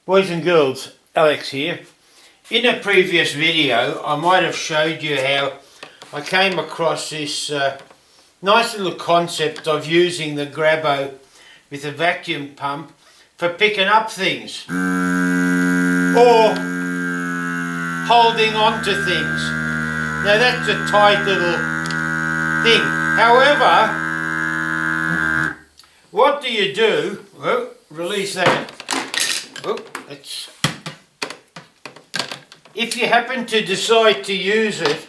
Boys and girls, Alex here. In a previous video I might have showed you how I came across this nice little concept of using the Grabo with a vacuum pump for picking up things or holding on to things. Now that's a tight little thing. However, what do you do? Oh, release that. Oh, if you happen to decide to use it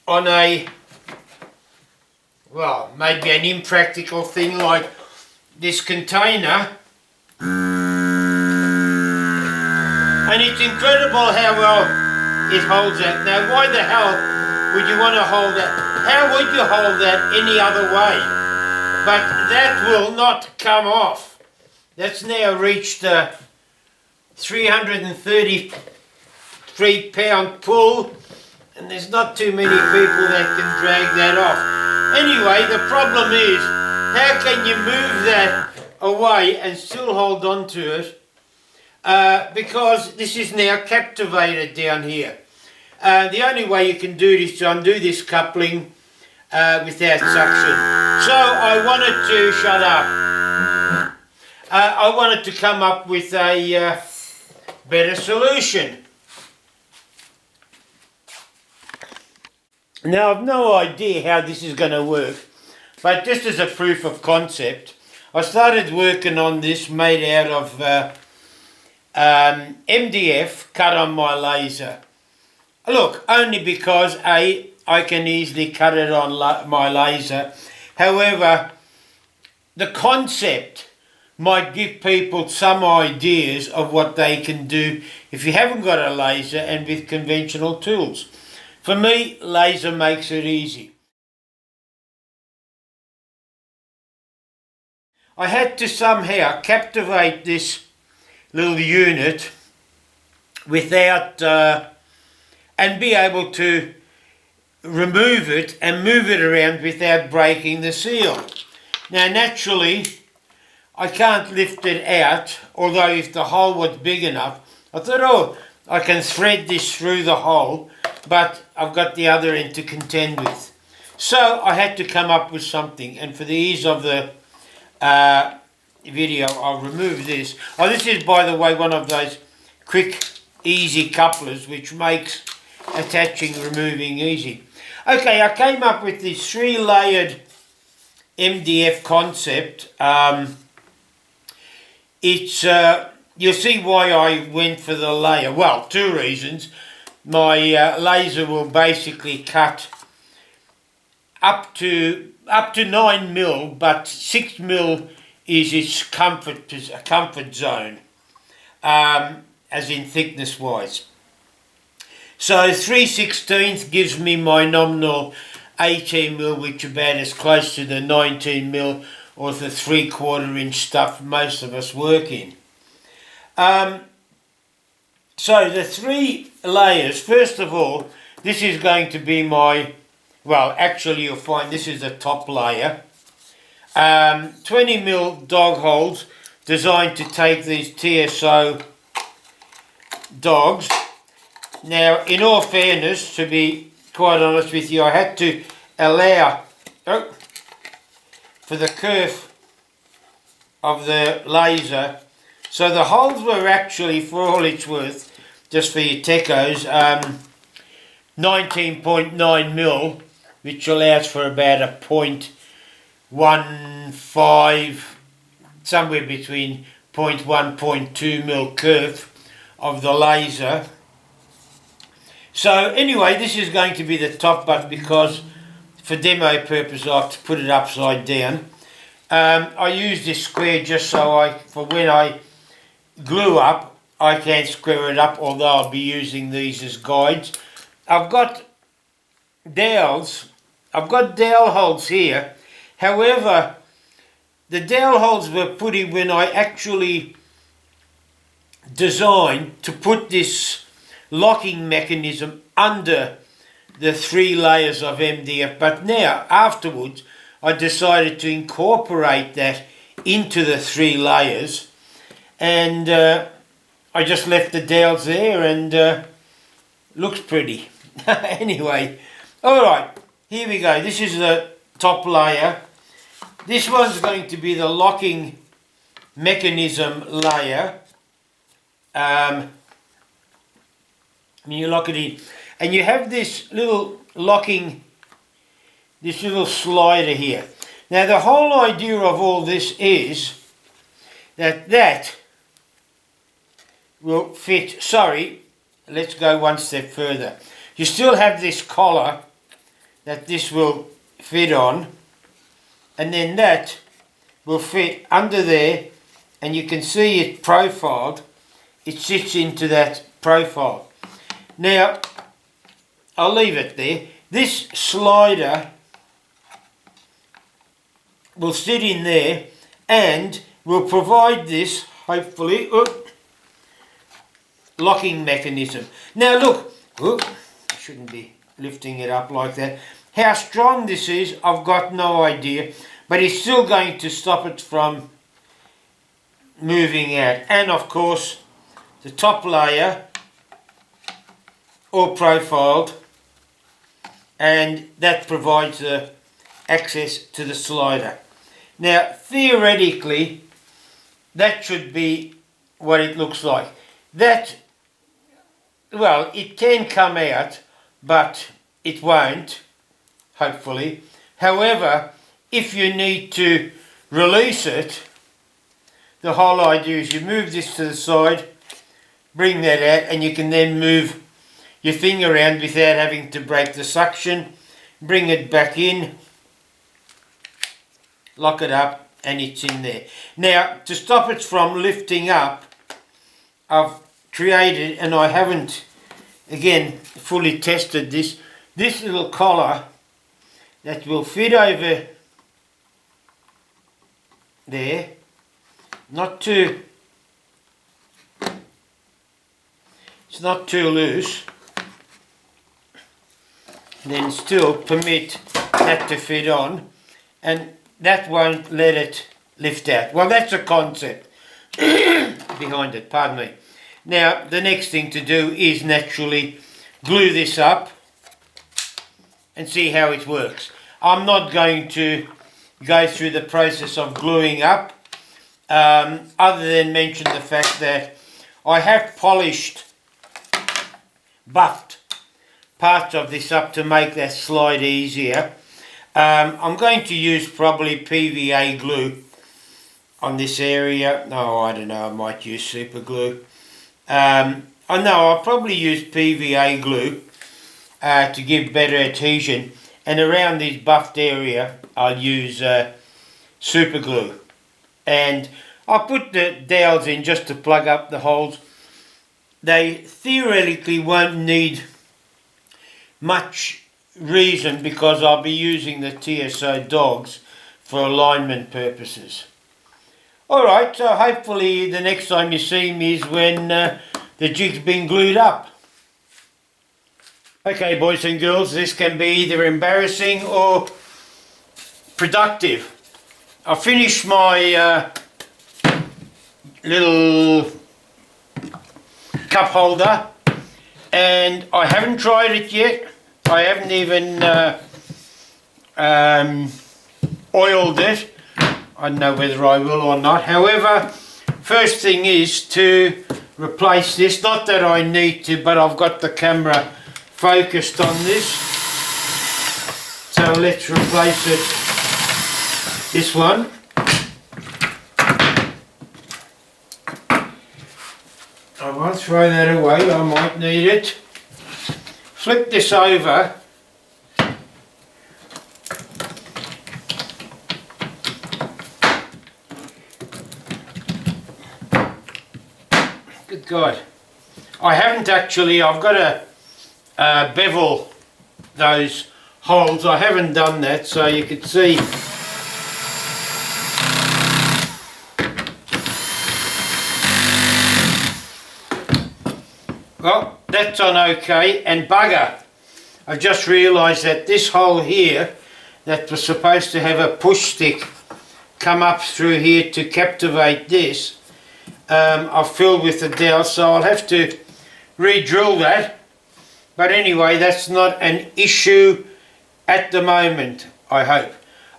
on a, well, maybe an impractical thing like this container, and it's incredible how well it holds that. Now, why the hell would you want to hold that? How would you hold that any other way? But that will not come off. That's now reached a 333 pound pull, and there's not too many people that can drag that off. Anyway, the problem is, how can you move that away and still hold on to it? Because this is now captivated down here. The only way you can do it is to undo this coupling without suction. So I wanted to shut up. I wanted to come up with a better solution. Now I've no idea how this is going to work, but just as a proof of concept, I started working on this made out of MDF cut on my laser. Look, only because I can easily cut it on my laser. However, the concept might give people some ideas of what they can do if you haven't got a laser and with conventional tools. For me, laser makes it easy. I had to somehow captivate this little unit without and be able to remove it and move it around without breaking the seal. Now naturally I can't lift it out, although if the hole was big enough, I thought, oh, I can thread this through the hole, but I've got the other end to contend with. So I had to come up with something, and for the ease of the video, I'll remove this. Oh, this is, by the way, one of those quick, easy couplers, which makes attaching, removing easy. Okay, I came up with this 3-layered MDF concept. You'll see why I went for the layer. Well, 2 reasons. My laser will basically cut up to 9mm, but 6mm is its comfort zone, as in thickness wise. So 3/16 gives me my nominal 18mm, which is about as close to the 19mm or the 3/4 inch stuff most of us work in. So the 3 layers, first of all, this is going to be my, well, actually you'll find this is the top layer. 20mm dog holes designed to take these TSO dogs. Now, in all fairness, to be quite honest with you, I had to allow for the kerf of the laser. So the holes were actually, for all it's worth, just for your techos, 19.9mm, which allows for about a 0.15, somewhere between 0.1, 0.2mm kerf of the laser. So anyway, this is going to be the top, but because for demo purpose I have to put it upside down. I use this square just so for when I glue up, I can square it up, although I'll be using these as guides. I've got dowels. I've got dowel holes here. However, the dowel holes were put in when I actually designed to put this locking mechanism under the 3 layers of MDF, but now afterwards I decided to incorporate that into the 3 layers and I just left the dowels there, and looks pretty. Anyway, alright, here we go. This is the top layer. This one's going to be the locking mechanism layer. You lock it in, and you have this little locking, this little slider here. Now the whole idea of all this is that will fit. Sorry, let's go one step further. You still have this collar that this will fit on, and then that will fit under there, and you can see it profiled. It sits into that profile. Now I'll leave it there. This slider will sit in there and will provide this, hopefully, locking mechanism. Now look, I shouldn't be lifting it up like that. How strong this is, I've got no idea, but it's still going to stop it from moving out. And of course, the top layer, all profiled, and that provides the access to the slider. Now theoretically that should be what it looks like. That, well, it can come out, but it won't, hopefully. However, if you need to release it, the whole idea is you move this to the side, bring that out, and you can then move your thing around without having to break the suction. Bring it back in, lock it up, and it's in there. Now, to stop it from lifting up, I've created, and I haven't, again, fully tested this little collar that will fit over there, it's not too loose, then still permit that to fit on, and that won't let it lift out. Well, that's a concept behind it, pardon me. Now the next thing to do is naturally glue this up and see how it works. I'm not going to go through the process of gluing up, other than mention the fact that I have buffed parts of this up to make that slide easier. I'm going to use probably PVA glue on this area. No, I don't know, I might use super glue. I know I'll probably use PVA glue to give better adhesion, and around this buffed area I'll use super glue, and I'll put the dowels in just to plug up the holes. They theoretically won't need much reason because I'll be using the TSO dogs for alignment purposes. Alright, so hopefully the next time you see me is when the jig's been glued up. Okay, boys and girls, this can be either embarrassing or productive. I finished my little cup holder, and I haven't tried it yet. I haven't even oiled it. I don't know whether I will or not. However, first thing is to replace this. Not that I need to, but I've got the camera focused on this. So let's replace it. This one. I won't throw that away, I might need it. Flip this over. Good God. I haven't actually, I've got to bevel those holes. I haven't done that, so you could see. Well, that's on okay, and bugger, I've just realised that this hole here that was supposed to have a push stick come up through here to captivate this, I've filled with the dowel, so I'll have to re-drill that. But anyway, that's not an issue at the moment, I hope.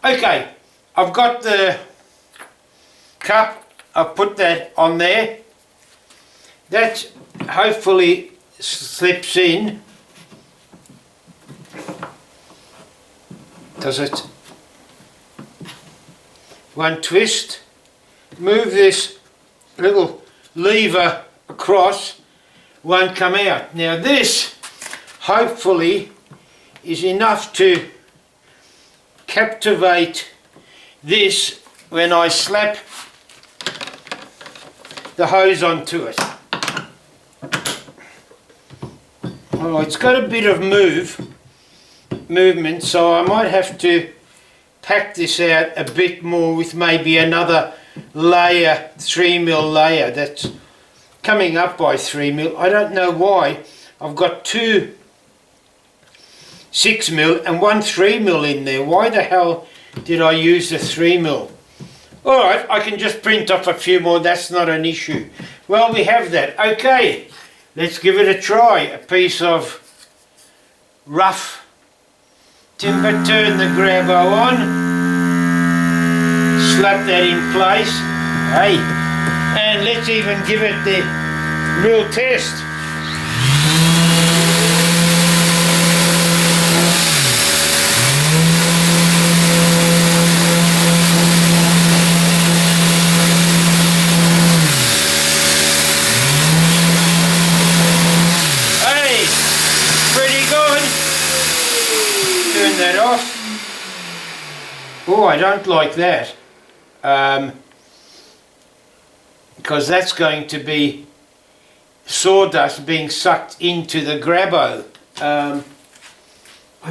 Okay, I've got the cup, I've put that on there. That hopefully slips in. Does it? One twist. Move this little lever across, won't come out. Now this hopefully is enough to captivate this when I slap the hose onto it. Oh, it's got a bit of movement, so I might have to pack this out a bit more with maybe another layer, 3mm layer. That's coming up by 3mm. I don't know why. I've got two 6mm and one 3mm in there. Why the hell did I use the 3mm? Alright, I can just print off a few more, that's not an issue. Well, we have that. Okay, let's give it a try. A piece of rough timber, turn the Grabo on, slap that in place, hey, and let's even give it the real test. Turn that off. Oh, I don't like that, because that's going to be sawdust being sucked into the Grabo. I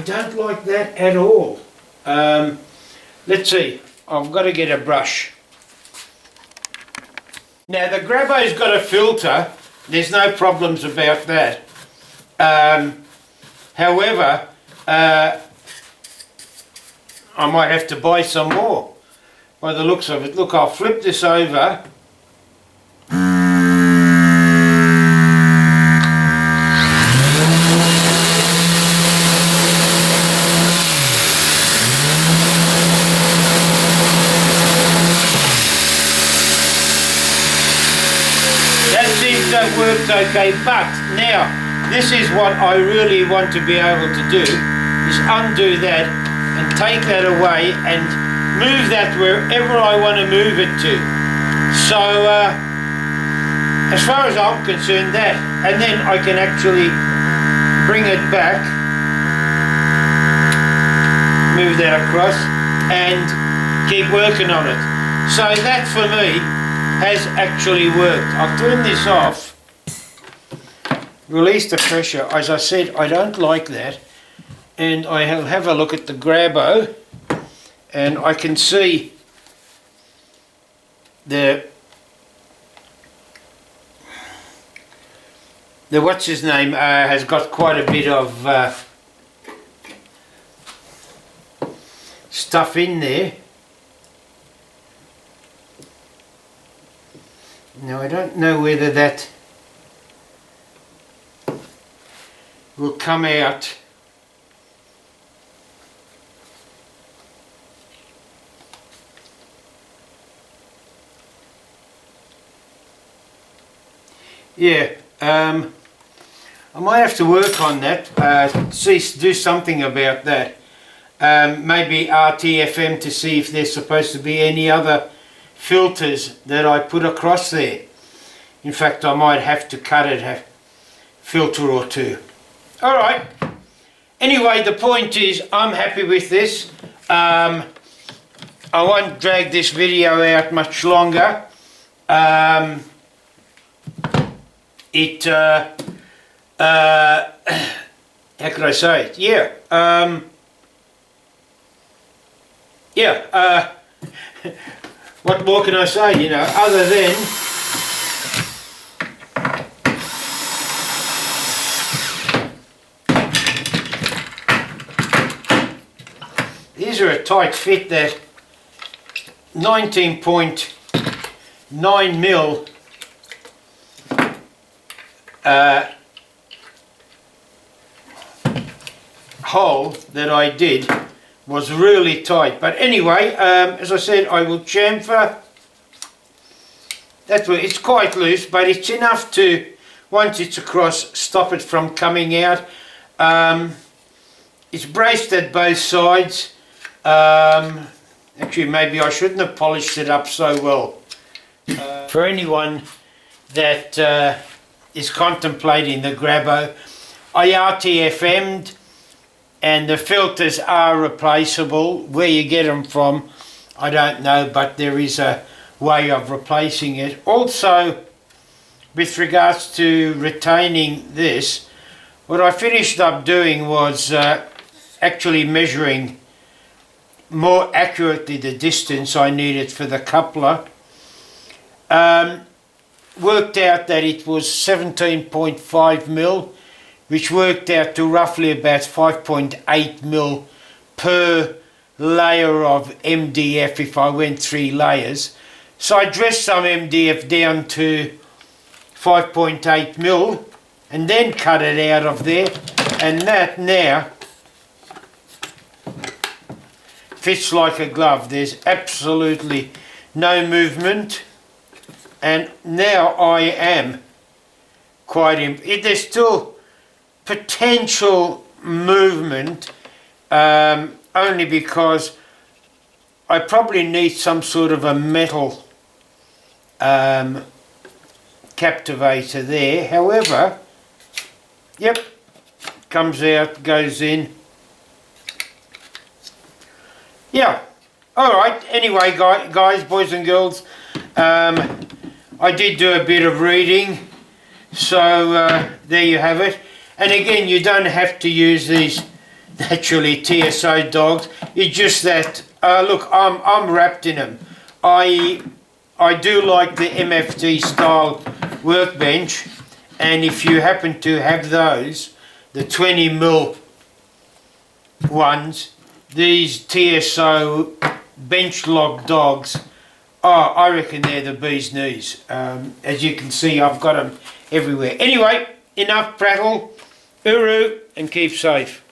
don't like that at all. Let's see, I've got to get a brush. Now the Grabo's got a filter, there's no problems about that. However, I might have to buy some more by the looks of it. Look, I'll flip this over. That seems to have worked okay, but now this is what I really want to be able to do, is undo that and take that away and move that wherever I want to move it to. So as far as I'm concerned, that, and then I can actually bring it back, move that across and keep working on it. So that for me has actually worked. I'll turn this off, release the pressure. As I said, I don't like that. And I'll have a look at the Grabo, and I can see the what's his name has got quite a bit of stuff in there. Now I don't know whether that will come out. Yeah, I might have to work on that, do something about that. Maybe RTFM to see if there's supposed to be any other filters that I put across there. In fact, I might have to cut it a filter or two. Alright, anyway, the point is I'm happy with this. I won't drag this video out much longer. How could I say it? What more can I say, you know, other than these are a tight fit, that 19.9mm hole that I did was really tight. But anyway, as I said, I will chamfer. That's what, it's quite loose, but it's enough to, once it's across, stop it from coming out. It's braced at both sides. Actually, maybe I shouldn't have polished it up so well. For anyone that is contemplating the Grabo, I RTFM'd, and the filters are replaceable. Where you get them from, I don't know, but there is a way of replacing it. Also, with regards to retaining this, what I finished up doing was actually measuring more accurately the distance I needed for the coupler. Worked out that it was 17.5 mil, which worked out to roughly about 5.8 mil per layer of MDF if I went 3 layers. So I dressed some MDF down to 5.8 mil and then cut it out of there, and that now fits like a glove. There's absolutely no movement, and now I am quite there's still potential movement, only because I probably need some sort of a metal captivator there. However, yep, comes out, goes in. Yeah, alright, anyway guys, boys and girls, I did do a bit of reading, so there you have it. And again, you don't have to use these naturally TSO dogs. It's just that, look, I'm wrapped in them. I do like the MFT style workbench, and if you happen to have those, the 20 mil ones, these TSO bench lock dogs, oh, I reckon they're the bee's knees. As you can see, I've got them everywhere. Anyway, enough prattle. Uru, and keep safe.